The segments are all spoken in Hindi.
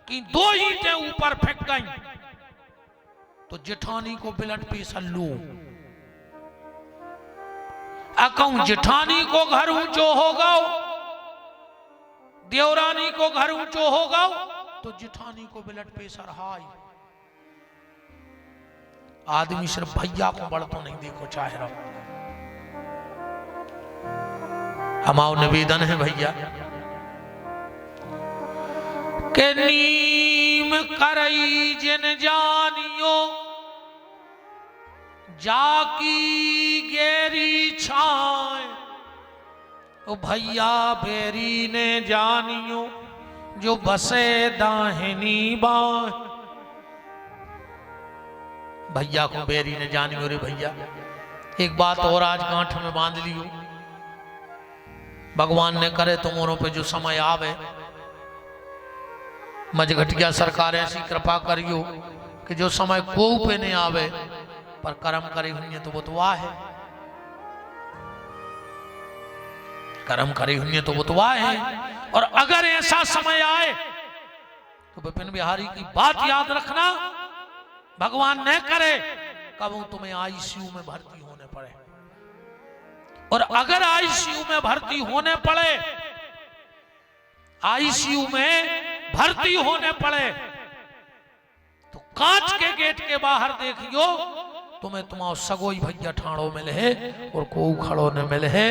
कि 2 ईंटें ऊपर फेंक गई तो जेठानी को ब्लड प्रेशर लो। अकऊ जेठानी को घर ऊंचो होगा, देवरानी को घर ऊंचो होगा तो जेठानी को ब्लड प्रेशर हाई। आदमी सिर्फ भैया को बड़ तो नहीं देखो चाहे रहो। हमारा निवेदन है भैया के नीम करई जिन जानियो जाकी गेरी छाए। ओ भैया बेरी ने जानियो जो बसे दाहिनी बाएं। भैया को बेरी ने जानियो रे भैया। एक बात और आज गांठ में बांध लियो, भगवान ने करे तुमों पे जो समय आवे, मझघटिया सरकार ऐसी कृपा करियो कि जो समय को पे नहीं आवे पर कर्म करे हुए तो वो तो वाह है, कर्म करे हुए तो वो तो वाह है। और अगर ऐसा समय आए तो विपिन बिहारी की बात याद रखना, भगवान न करे कब तुम्हें आईसीयू में भर्ती होने पड़े। और अगर आईसीयू में भर्ती होने पड़े, आईसीयू में भर्ती होने पड़े तो कांच के गेट के बाहर देखियो तुम्हें तुम्हारा सगोई भैया ठाणो मिले है और को खड़ो न मिले है।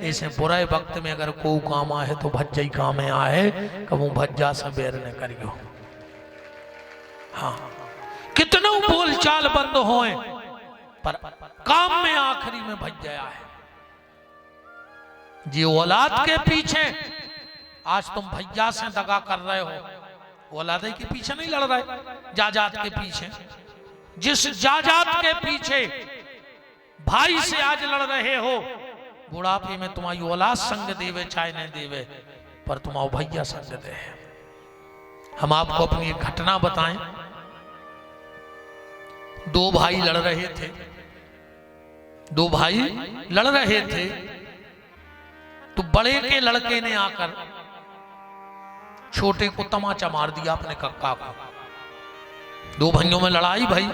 ऐसे बुरे वक्त में अगर को काम आए तो भज्जा ही काम में आए, कबू भज्जा से बेर न करियो। हाँ, कितनों बोल चाल बंद होए पर काम में आखिरी में भज्जा है। जी औलाद के पीछे आज तुम भैया से दगा कर रहे हो, औलाद के पीछे नहीं लड़ रहे, जायदाद के पीछे। जिस जायदाद के पीछे भाई से आज लड़ रहे हो, बुढ़ापे में तुम्हारी औलाद संग देवे चाहे नहीं देवे पर तुम्हारा भैया संग दे। हम आपको अपनी एक घटना बताएं। 2 भाई लड़ रहे थे, 2 भाई लड़ रहे थे तो बड़े के लड़के ने आकर छोटे को तमाचा मार दिया अपने कक्का को। 2 भाइयों में लड़ाई भाई,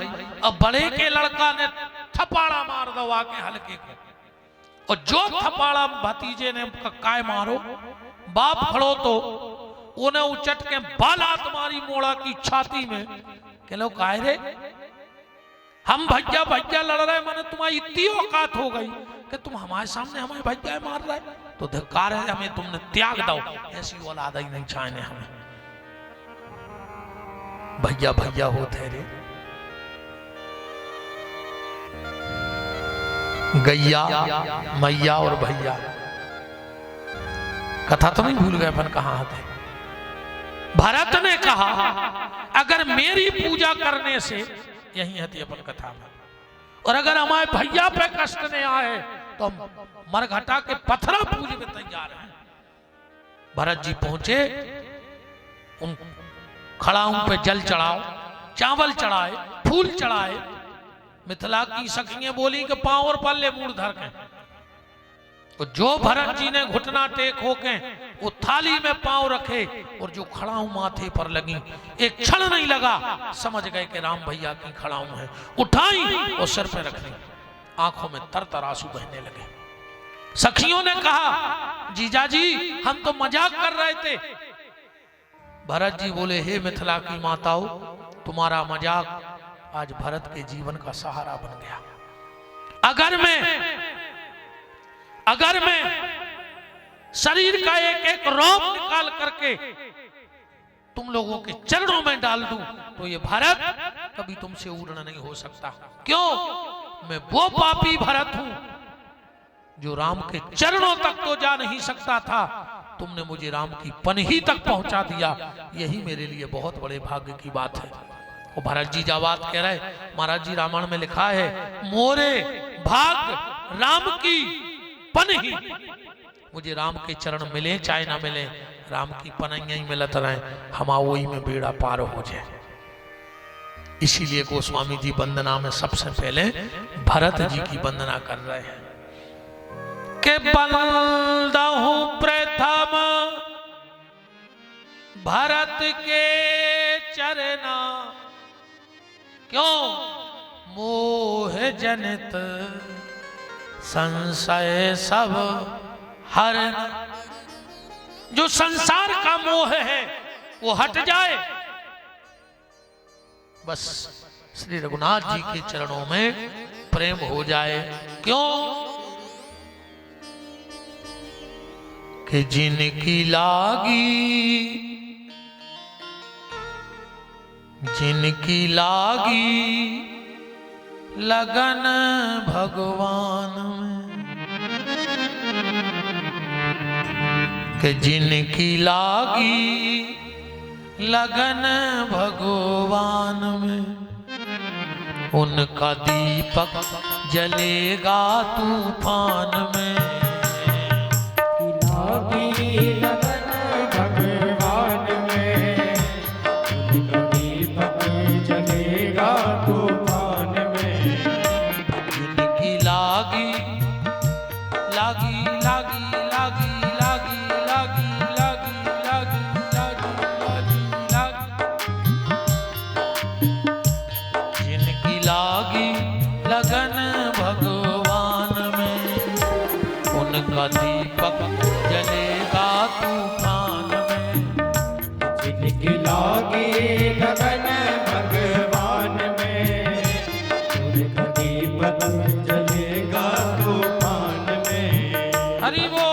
अब बड़े के लड़का ने थपाड़ा मार दो आके हल्के को, और जो थपाड़ा भतीजे ने कक्का मारो, बाप खड़ो तो उन्हें उचट के बालात मारी मोड़ा की छाती में। कह लो काहे रे, हम भैया भैया लड़ रहे, मैंने तुम्हारी इतनी औकात हो गई कि तुम हमारे सामने हमारे भैया मार रहे, तो धिक्कार है, हमें तुमने त्याग दो। ऐसी औलाद ही नहीं चाहने हमें। भैया भैया होते रे, गैया मैया और भैया। कथा तो नहीं भूल गए अपन कहाँ थे। भरत ने कहा अगर मेरी पूजा करने से, यही है अपन कथा में, और अगर हमारे भैया पे कष्ट नहीं आए तो हम मरघटा के पत्थरा पूजे में तैयार हैं। भरत जी पहुंचे, उन खड़ाऊं पे जल चढ़ाओ, चावल चढ़ाए, फूल चढ़ाए। मिथिला की सखियां बोली कि पांव और पल्ले मूड़ धर के, तो जो भरत जी ने घुटना टेक होके वो थाली में पांव रखे और जो खड़ाऊं माथे पर लगी, एक क्षण नहीं लगा, समझ गए कि राम भैया की खड़ाऊं है। उठाई और सिर पे रख ली, आंखों में तर आंसू बहने लगे। सखियों ने कहा जीजाजी हम तो मजाक कर रहे थे। भरत जी बोले हे मिथिला की माताओं, तुम्हारा मजाक आज भरत के जीवन का सहारा बन गया। अगर मैं शरीर का एक एक रोम निकाल करके तुम लोगों के चरणों में डाल दूं तो ये भरत कभी तुमसे उड़ना नहीं हो सकता। क्यों? मैं वो पापी भरत हूं जो राम के चरणों तक तो जा नहीं सकता था, तुमने मुझे राम की पनही तक पहुंचा दिया। यही मेरे लिए बहुत बड़े भाग्य की बात है। वो भरत जी जाबाद कह रहे, महाराज जी रामायण में लिखा है मोरे भाग राम की पनही। मुझे राम के चरण मिले चाहे ना मिले, राम की पनहियां ही मिलत रहे, हमा वही में बेड़ा पार हो जाए। इसीलिए गोस्वामी जी वंदना में सबसे पहले भरत जी की वंदना कर रहे हैं के बंदहु प्रथम भरत के चरना, क्यों? मोह जनित संशय सब हरना। जो संसार का मोह है वो हट जाए, बस श्री रघुनाथ जी के चरणों में प्रेम हो जाए। क्यों? कि जिनकी लागी लगन भगवान में, कि जिनकी लागी लगन भगवान में, उनका दीपक जलेगा तूफान में। लागी लगन भगवान में, उनका दीपक जलेगा तूफान में। जिनकी लागी लागी लागी लागी लागी लागी लागी लागी लागी लागी लागी, जिनकी लागी लगन भगवान में, उनका दीपक जलेगा तूफान में। जिनकी लागी लगन भगवान में, उनका दीपक जलेगा तूफान में। हरि बोल।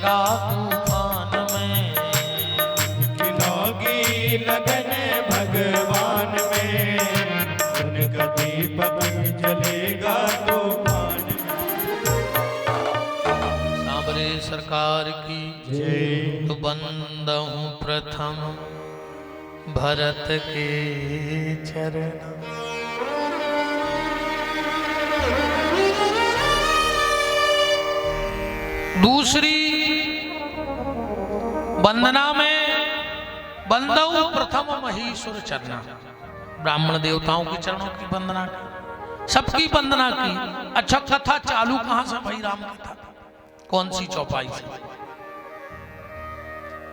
चलेगा तूफान में। खिलागी लगन भगवान में, उनका दीपक जलेगा तूफान में। सांवरे सरकार की जय। तो बंदा हूँ प्रथम भरत के चरण। दूसरी वंदना में बंदऊ प्रथम महीसुर चरना, ब्राह्मण देवताओं के चरणों की वंदना की, सबकी वंदना की। अच्छा, कथा चालू कहां से भाई? राम कथा कौन सी चौपाई से?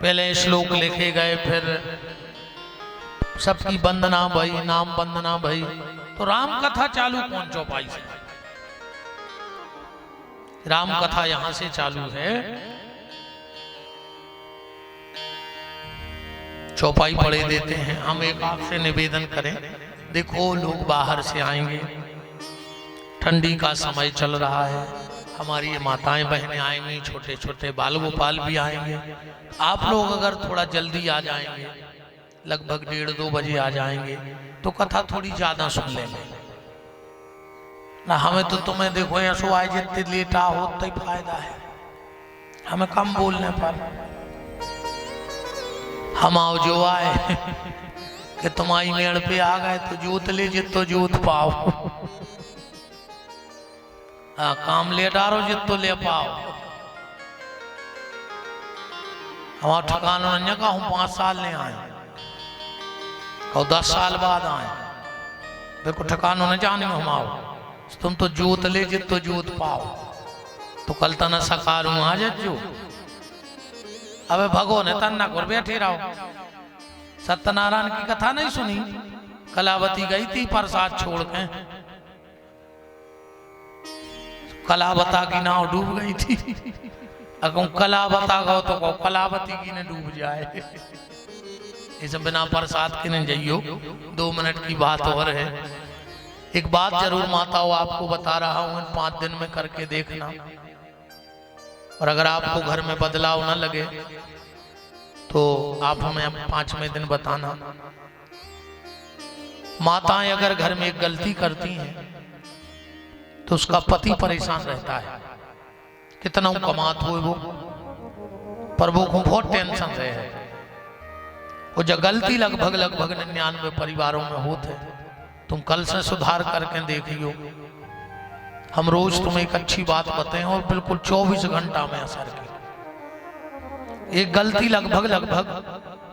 पहले श्लोक लिखे गए, फिर सबकी वंदना भई, नाम वंदना भई, तो राम कथा चालू कौन चौपाई से? राम कथा यहां से चालू है। चौपाई पढ़े देते हैं। हम एक आपसे निवेदन करें, देखो लोग बाहर से आएंगे, ठंडी का समय चल रहा है, हमारी ये माताएं बहनें आएंगी, छोटे छोटे बाल गोपाल भी आएंगे। आप लोग अगर थोड़ा जल्दी आ जाएंगे, लगभग 1:30-2 बजे आ जाएंगे, तो कथा थोड़ी ज्यादा सुन लेंगे ना। हमें तो तुम्हें देखो ऐसो आए जितने लेटा हो तो ही फायदा है, हमें कम बोलने पर। हम आओ जो आए कि तुम्हारी मेड़ पे आ गए तो जोत ले जितो जोत पाओ, काम ले डारो जितो ले पाओ। हमारा ठिकाना नहीं का हूँ 5 साल ने आए, कहो 10 साल बाद आए, देखो ठिकाना न जाने हम आओ। तुम तो जोत ले जितो जोत पाओ, तो कल तना सकारू आ जो। अबे भगो ने तन्ना कर बैठे रहो। सत्यनारायण की कथा नहीं सुनी? कलावती गई थी प्रसाद छोड़ के, कलावता की नाव डूब गई थी। अगर कलावता गो तो कहो कलावती की ने डूब जाए। इस बिना प्रसाद के नहीं जाइयो। 2 मिनट की बात और है। एक बात जरूर माताओं आपको बता रहा हूं, इन 5 दिन में करके देखना, और अगर आपको घर में बदलाव न लगे तो आप हमें 5वें दिन बताना। माताएं अगर घर में एक गलती करती हैं तो उसका पति परेशान रहता है, कितना कमात हो वो, पर वो को बहुत टेंशन रहे है। वो जो गलती लगभग 99 परिवारों में होते है। तुम कल से सुधार करके देखियो। हम रोज तुम्हें एक अच्छी बात बताएं और बिल्कुल 24 घंटा में असर की। एक गलती लगभग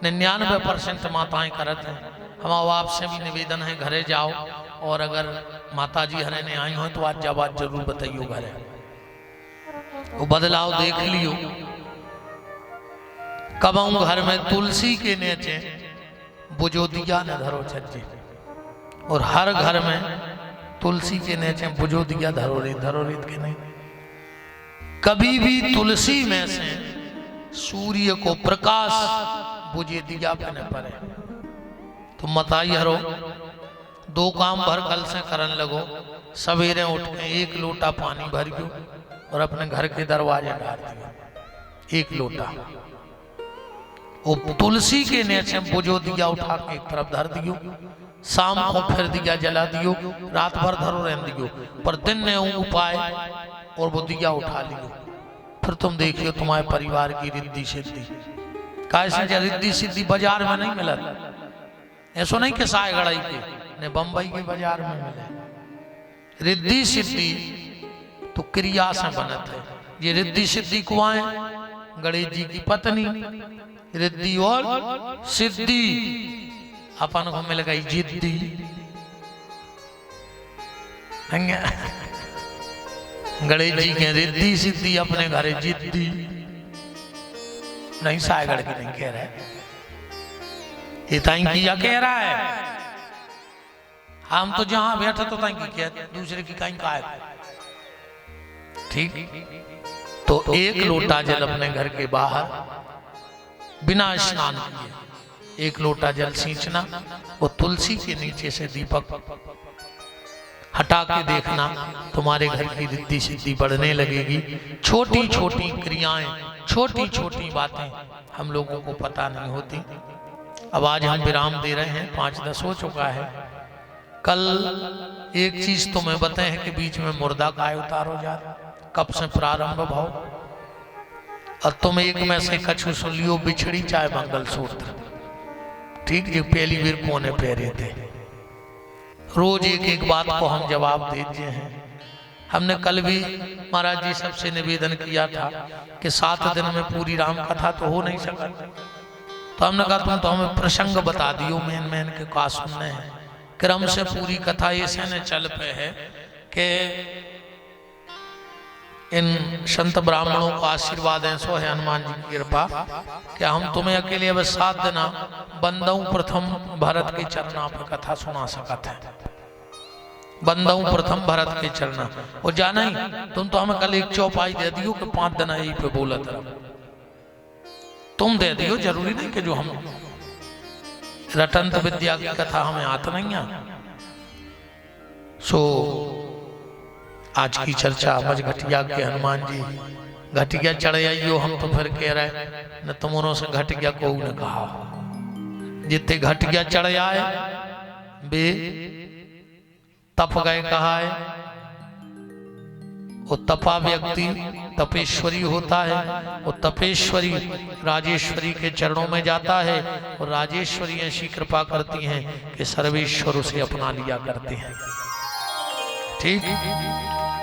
99% माताएं करते हैं। हम आपसे भी निवेदन है, घरे जाओ और अगर माता जी हरे ने आई हो तो आज जब आज जरूर बताइयो घरे, वो बदलाव देख लियो। कब आऊं घर में तुलसी के नीचे बुझो दिया न धरो छज्जे, और हर घर में तुलसी के नीचे बुझो दिया धरो रेत के नहीं। कभी भी तुलसी में से सूर्य को प्रकाश बुझे दिया पे न पड़े। तो मताई हरो 2 काम भर कल से करन लगो। सवेरे उठ के 1 लोटा पानी भर गयो और अपने घर के दरवाजे डाल दिया 1 लोटा। वो तुलसी के नीचे बुझो दिया उठा के एक तरफ धर दियो, शाम को फिर दिया जला दियो, रात भर धरो रहने दियो, पर दिन में उपाय और वो दिया उठा लियो। फिर तुम देखियो तुम्हारे परिवार की रिद्धि सिद्धि। कैसे रिद्धि सिद्धि बाजार में नहीं मिला, ऐसो नहीं कि सायगढ़ई के ने बम्बई के बाजार में मिले। रिद्धि सिद्धि तो क्रिया से बनत है। ये रिद्धि सिद्धि कुआं गणेश जी की पत्नी, रिद्धि और सिद्धि अपन को मिल गई जिद्दी। गणेश जी के रिद्धि सिद्धि, अपने घरे जिद्दी नहीं। सायगढ़ की नहीं कह रहा है, ये ताई किया कह रहा है। हम तो जहां बैठे तो ताई की क्या, दूसरे की कहीं का है। ठीक, तो 1 लोटा जल अपने घर के बाहर बिना स्नान किए 1 लोटा जल सींचना, वो तुलसी के नीचे से दीपक हटा के देखना, तुम्हारे घर की रिद्धि सिद्धि बढ़ने लगेगी। छोटी छोटी क्रियाएं छोटी छोटी बातें हम लोगों को पता नहीं होती। अब आज हम विराम दे रहे हैं, 5:10 हो चुका है। कल एक चीज तो मैं बताए हैं कि बीच में मुर्दा काय उतारो जा, कब से प्रारंभ भाव। और तुम एक में से कछु सुन लियो, बिछड़ी चाहे मंगलसूत्र, ठीक जो पहली बार कोने पहरे थे। रोज एक एक बात को हम जवाब दीजिए हैं। हमने कल भी महाराज जी सबसे निवेदन किया था कि 7 दिन में पूरी राम कथा तो हो नहीं सका, तो हमने कहा तुम तो हमें प्रसंग बता दियो मेन मेन के का सुनने हैं। क्रम से पूरी कथा ऐसे न चल पे है कि इन संत ब्राह्मणों को आशीर्वाद ऐसो है हनुमान जी की कृपा कि हम तुम्हें अकेले अब 7 दिन बंदऊ प्रथम भरत के चरणा पर कथा सुना सकते हैं। बंदऊ प्रथम भरत के चरणा वो जाना ही, तुम तो हमें कल एक चौपाई दे दियो कि 5 दिन यही पे बोलत रहो। तुम दे दियो, जरूरी नहीं कि जो हम रटंत विद्या की कथा हमें आता नहीं है। सो आज की चर्चा मज घटिया के हनुमान जी घटिया चढ़े आइयो, हम तो फिर कह रहे न तुमरों से घटिया को न कहा। जितने घटिया चढ़े आए बे तप गए कहा है। वो तपा व्यक्ति तपेश्वरी होता है, वो तपेश्वरी राजेश्वरी के चरणों में जाता है और राजेश्वरी ऐसी कृपा करती हैं कि सर्वेश्वर उसे अपना लिया करते हैं। ठीक,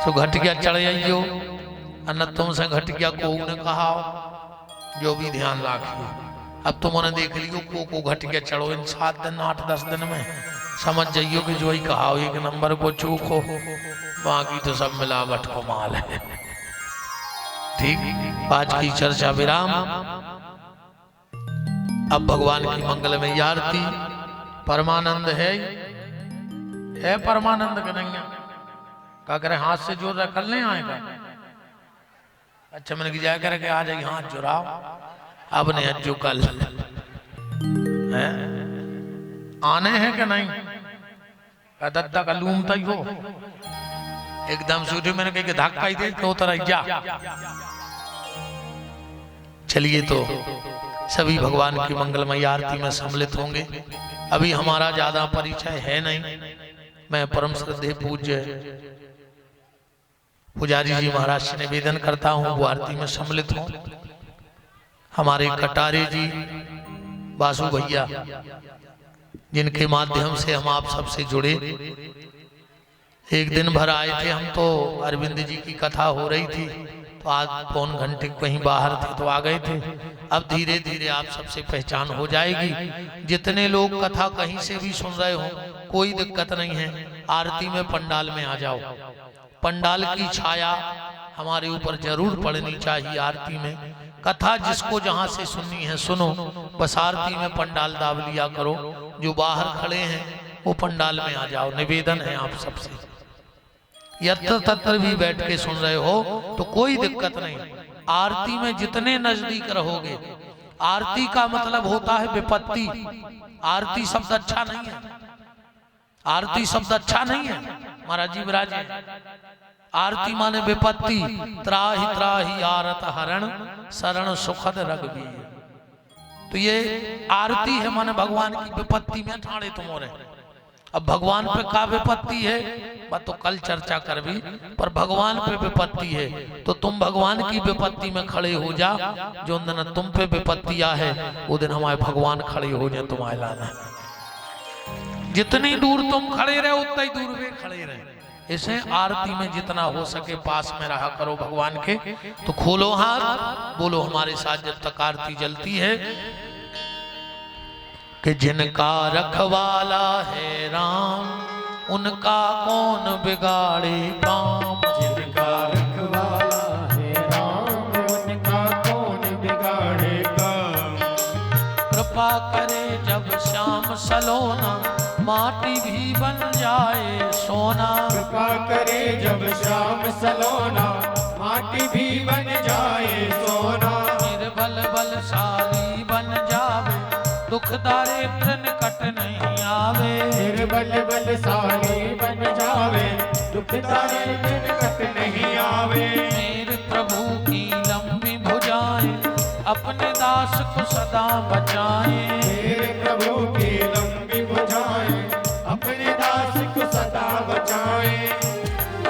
तो घटिया चढ़ आइयो, अन्न तुमसे घटिया को न कहा, जो भी ध्यान रखियो। अब तुमने देख लियो को घटिया चढ़ो इन 7 दिन 8-10 दिन में समझ जाइयो कि जो ही कहा एक नंबर को चूक हो, बाकी तो सब मिलावट को माल है। ठीक, आज की चर्चा विराम। अब भगवान की मंगल में आरती। परमानंद है परमानंद का नहीं क्या करे, हाथ से जोड़ रहा, कल नहीं आएगा। अच्छा मैंने कि जाया करे कि आ जाइए हाथ जुड़ाओ, अब नहीं जो कल है आने हैं कि नहीं। दद्दा का लूमता ही हो एकदम सूर्य, मैंने कही कि धक्का ही दे तो तरह जा। चलिए तो सभी भगवान की मंगलमय आरती में सम्मिलित होंगे। अभी हमारा ज्यादा परिचय है नहीं। मैं परम श्रद्धेय पूज्य पुजारी जी महाराज से निवेदन करता हूँ वो आरती में सम्मिलित हों। हमारे कटारे जी बासु भैया जिनके माध्यम से हम आप सबसे जुड़े, एक दिन भर आए थे हम तो अरविंद जी की कथा हो रही थी, तो आज 1 घंटे कहीं बाहर थे तो आ गए थे। अब धीरे धीरे आप सबसे पहचान हो जाएगी। जितने लोग कथा कहीं से भी सुन रहे हो कोई दिक्कत नहीं है, आरती में पंडाल में आ जाओ। पंडाल की छाया हमारे ऊपर जरूर पड़नी चाहिए। आरती में कथा जिसको जहां से सुननी है सुनो, बस आरती में पंडाल दाब लिया करो। जो बाहर खड़े हैं वो पंडाल में आ जाओ, निवेदन है आप सबसे। यत्र तत्र भी बैठ के सुन रहे हो तो कोई दिक्कत नहीं। आरती में जितने नजदीक रहोगे, आरती का मतलब होता है विपत्ति। आरती शब्द अच्छा नहीं है, आरती शब्द अच्छा नहीं है। महाराज जी विराजे आरती माने विपत्ति। त्राहि त्राहि आरत हरण शरण सुखद रघुबीर। तो ये आरती है माने भगवान की विपत्ति में ठाणे तुम हो रहे। अब भगवान पे का विपत्ति है बात तो कल चर्चा कर भी, पर भगवान पे विपत्ति है तो तुम भगवान की विपत्ति में खड़े हो जा। जो दिन तुम पे विपत्तियां है वो दिन हमारे भगवान खड़े हो जाए तुम्हारे लाना। जितनी दूर तुम खड़े रहे उतना ही दूर वे खड़े रहे। इसे आरती में जितना हो सके पास में रहा करो भगवान के। तो खोलो हाथ, बोलो हमारे साथ जब तक आरती जलती है कि जिनका रखवाला है राम उनका कौन बिगाड़े काम। जिनका रखवाला है राम उनका कौन बिगाड़े काम। कृपा करे जब श्याम सलोना माटी भी बन जाए सोना। कृपा करे जब श्याम सलोना माटी भी बन जाए सोना। निर्बल बलशाली बन जावे दुख दारिद्र निकट नहीं आवे। निर्बल बलशाली बन जावे दुख दारिद्र निकट नहीं आवे। मेरे प्रभु की लंबी भुजाएं अपने दास को सदा बचाए। मेरे प्रभु की लंबी भुजाएं अपने दास को सदा बचाए।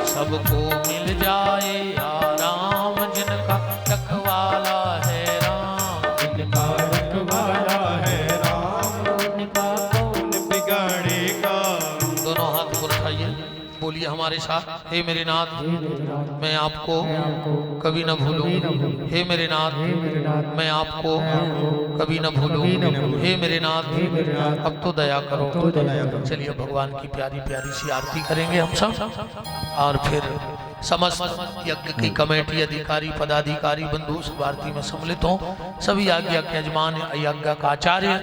सबको मिल जाए आराम जिनका रखवाला है राम। जिनका रखवाला है राम उनका कौन बिगाड़ेगा। दोनों हाथ को उठाइए, बोलिए हमारे साथ, हे मेरे नाथ मैं आपको कभी न भूलूं। हे मेरे नाथ मैं आपको कभी न भूलूं। हे मेरे नाथ अब तो दया करो। चलिए भगवान की प्यारी प्यारी सी आरती करेंगे हम सब, और फिर समस्त यज्ञ की कमेटी अधिकारी पदाधिकारी बंधु सब आरती में सम्मिलित हों। सभी आज्ञा के यजमान यज्ञ का आचार्य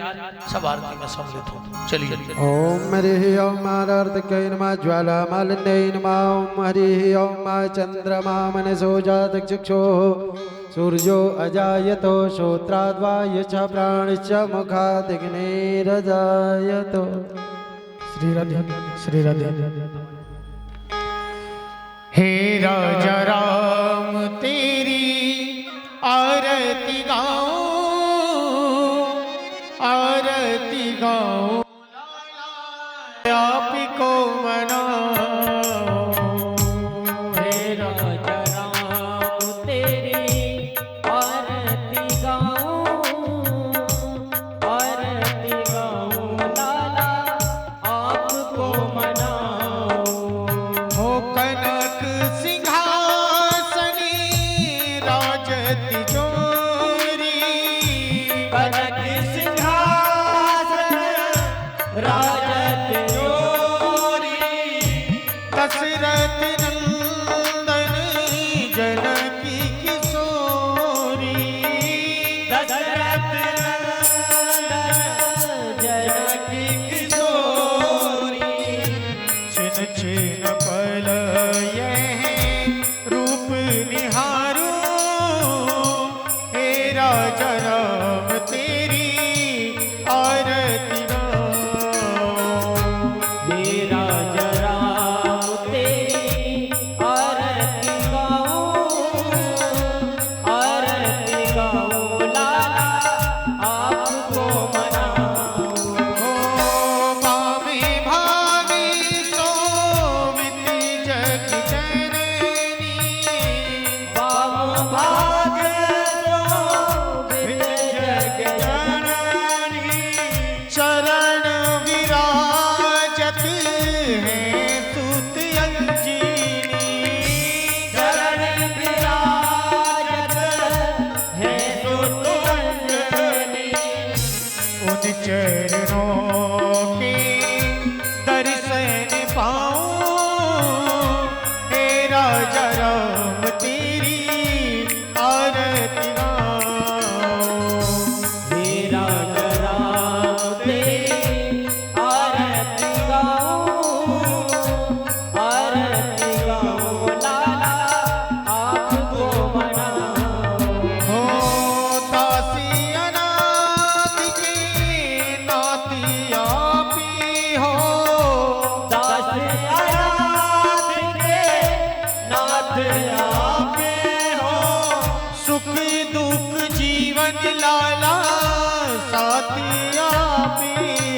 सब आरती में सम्मिलित हों। चलिए ओम हरि ओम आरार्तकै नमः ज्वाला मालिन्यै नमः। ओम हरि ओम चंद्रमा मनसो जातचक्षुः सूर्यो अजायतो श्रोत्राद्वाय च प्राणश्च मुखादग्निरजायतो। श्री राधे हे राजा राम तेरी आरती गाऊं आरती गाऊं आप को मनाऊं। हे राजा राम तेरी आरती गाऊं लाला आपको मनाऊं। हो कनक सिंहासनी राजति जोरी कनक सिंहासन राजति जोरी दशरथ नंदन जनकी किशोरी दशरथ नंदन जनकी किशोरी छिन छिन पल रूप निहारो। हे राजा राम तेरी आरती गाऊं। हे राजा राम तेरी आरती गाऊं लाला आपको मनाऊं। हो पावे भावी सोमिति जग जननी भाग जग जननी चरण विराजत है सुत अंजनी चरण विराजत है सुत अंजनी। उन चरणों के दर्शन पाऊं। हे राजा राम तेरी आरती गाऊं। हे राजा राम तेरी आरती गाऊं लाला आपको मनाऊं। हो दासी अनाथ के नाती आपी हो दासी अनाथ के नाथ आपे हो। सुख दुख जीवन लाला साथी आपी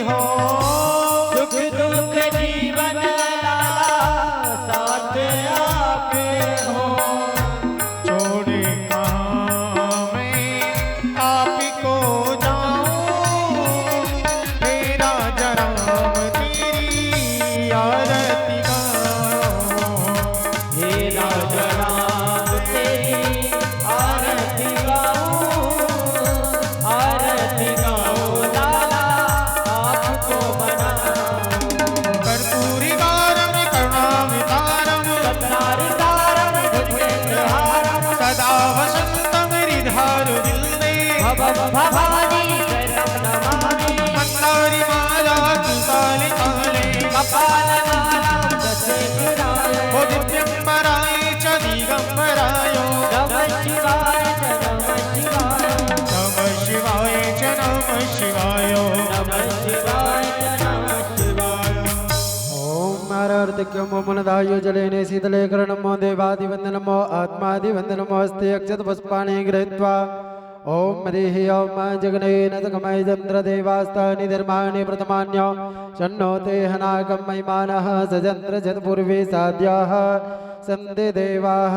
हो। सुख दुख जीवन लाला साथ आपे हो। छोड़े कहाँ मैं आप को जाऊं। हे राजा राम तेरी आरती गाऊं। हे राजा राम तेरी आरती गाऊं लाला आपको मनाऊं। कर्पूरी गारम करुणावतारम सत्तारितारम भुजगेन्द्रहारम सदा वसंतम हृदहार दिल्ले भवानी शरणं नमामि। मंदारी माला तुसाले ताले कपाल माला दशे गिराय। हो दिव्यंबराय च दिगंबराय नमः शिवाय च नमः शिवाय नमः शिवाय च नमः शिवाय नमः शिवाय च नमः शिवाय। ओम आरार्तक्यम मनदायो जलेने शीतले करणमो देवादिवन्दनमो आत्मादिवन्दनमो अस्ते अक्षत पुष्पाणि गृहीत्वा ओम हरिः ओम जगनेन तकमय चन्द्रदेवास्तानि धर्माणि प्रथमान्यो शन्नो ते हनाकं महिमानः सजन्त्र जतपूर्वे साध्याः सन्ति देवाः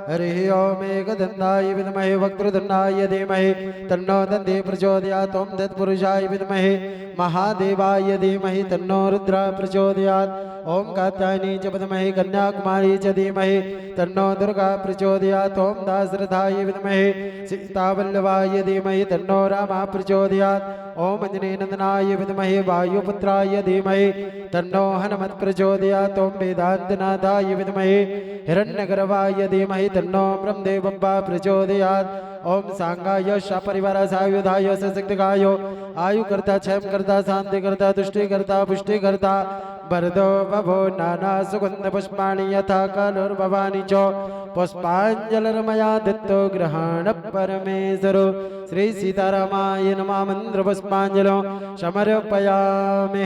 हरिः ओम एकदन्ताय विद्महे वक्त्रतुण्डाय धीमहि तन्नो दन्ति प्रचोदयात् ओम तत्पुरुषाय विद्महे महादेवाय धीमहि तन्नो रुद्रः प्रचोदयात् ओम कात्यायनी च विद्महे कन्याकुमारी च धीमहि तन्नो दुर्गा प्रचोदयात् ओम दाशरथाय विद्महे सीतावल्लभाय धीमहि तन्नो रामः प्रचोदयात् ओम अंजनीनन्दनाय विद्महे वायुपुत्राय धीमहि तन्नो हनुमत् प्रचोदयात् ओम वेदान्तनाथाय विद्महे हिरण्यगर्भाय धीमहि तन्नो ब्रह्मदेवः प्रचोदयात् ओम सांगाय सपरिवार सायुधाय सशक्तिकाय आयुकर्ता क्षयकर्ता शांतिकर्ता तुष्टिकर्ता पुष्टिकर्ता वरदो भवो नाना सुगंध पुष्पाणि यथा कलुर्भवानि च पुष्पाञ्जलिर्मया दत्तो ग्रहण परमेश्वरो श्री सीतारामाय नमः मंत्र पुष्पांजलि समर्पयामि।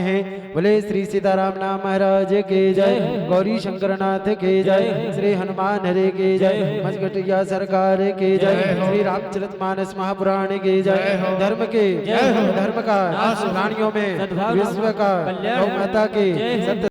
बोले श्री सीताराम नाम महाराज की जय, गौरी शंकरनाथ की जय, श्री हनुमान हरि की जय, मजगटिया सरकार की जय, श्री रामचरितमानस महापुराण की जय, धर्म की धर्म का प्राणियों में विश्व का गौ माता की सत्य